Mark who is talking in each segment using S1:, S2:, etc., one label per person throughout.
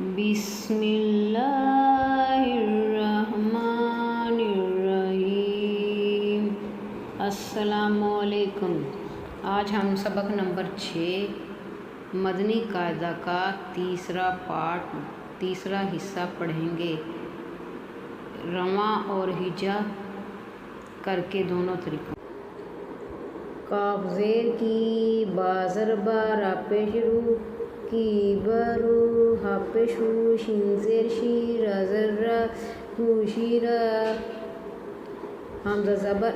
S1: بسم اللہ الرحمن الرحیم۔ السلام علیکم۔ آج ہم سبق نمبر 6 مدنی قاعدہ کا تیسرا حصہ پڑھیں گے۔ رواں اور ہجا کر کے دونوں طریقوں۔ کاف زیر کی بازر بارا پیش رو کی برو ہا پیشو شین زیر شیرا ذرا شیرا حمزہ زبر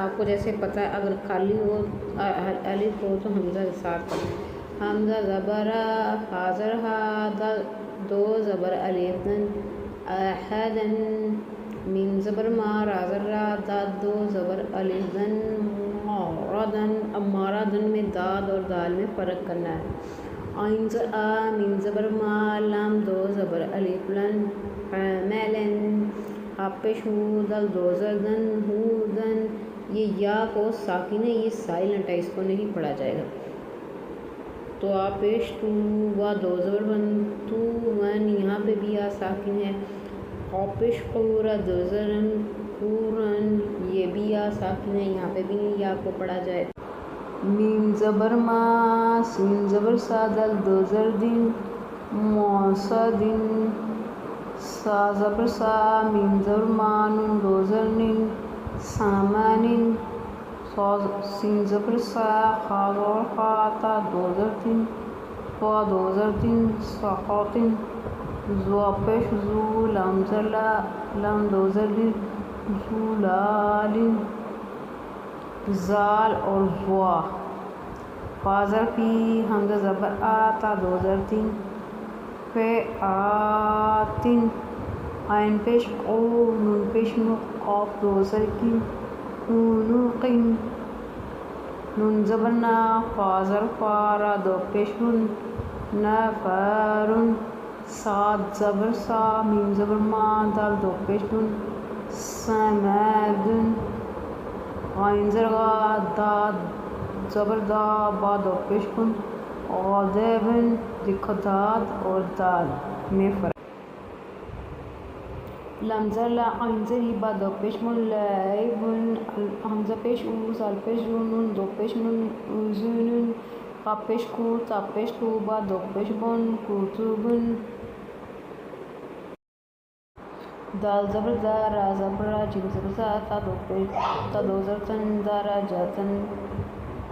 S1: آپ کو جیسے پتہ ہے اگر خالی ہو الف ہو تو حمزہ کے ساتھ پڑھیں۔ حمزہ زبر حاضر ہا دو زبر الف دن احدن میم زبر ما رازر را داد دو زبر الف دن ماردن۔ اب ماردن میں داد اور دال میں فرق کرنا ہے۔ عین زر آ میم زبر ما لام دو زبر الف لن حاملن حاپش ہو دل دو زردن ہودن۔ یہ یا کو ساکن ہے، یہ سائلنٹ ہے، اس کو نہیں پڑھا جائے گا۔ تو آپیش تو و دو زبر ون تو ون یہاں پہ بھی یا ساکن ہے۔ آپش قورا دو زرن قورن یہ بھی یا ساکن ہے، یہاں پہ بھی یا کو پڑھا جائے۔ میم زبر ما سین زبر سا دل دو زردن موصدن سا زبر سا میم زبر ما نون دو زرنن سامانن سین زبر سا خا زبر خا تا دو زرتن تو دو زرتن ساقاتن زو پیش زو لام زلا لام دو زردن زولالن زال اور زوا فازر فی حمزہ زبر آتا دو زرتن فے آتن عین پیش او نون پیش نو قاف دو زرکن نونقن نون زبر نا فازر فارا دو پیش رن نفارن ساد زبر سا میم زبر ما دال دو پیش رن سمادن عین زرغا داد زبر دا با دو پیش کن غاضبن دیکھو داد اور دال میں فرق۔ لام زر لا عین زری با دو پیش من لعبن حمزہ پیش او زال پیش نون دو پیش نون اوزنن قاف پیش کو تا پیش کو با دو پیش بن کتبن دال زبر دا را زبر را جیم زبر زا تا دو زرتن دارا جاتن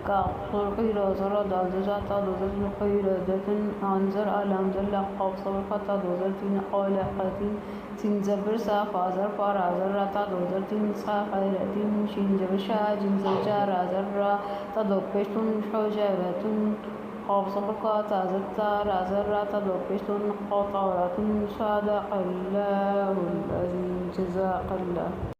S1: کا خلقی را زرا دال زر تا دو زرتن خیر زرتن انزر علام زر لا قاف زبر خا تا دو زرتن قالقتن سین زبر سا فا زر فا را زر را تا دو زرتن سا خیرتن شین زبر شا جیم زر جا را زر را تا دو پیشتن حجرتن قاف زبر کا تا زر تا را زر را تا دو پیشتن قاطرتن صدق اللہ العظیم جزاک اللہ۔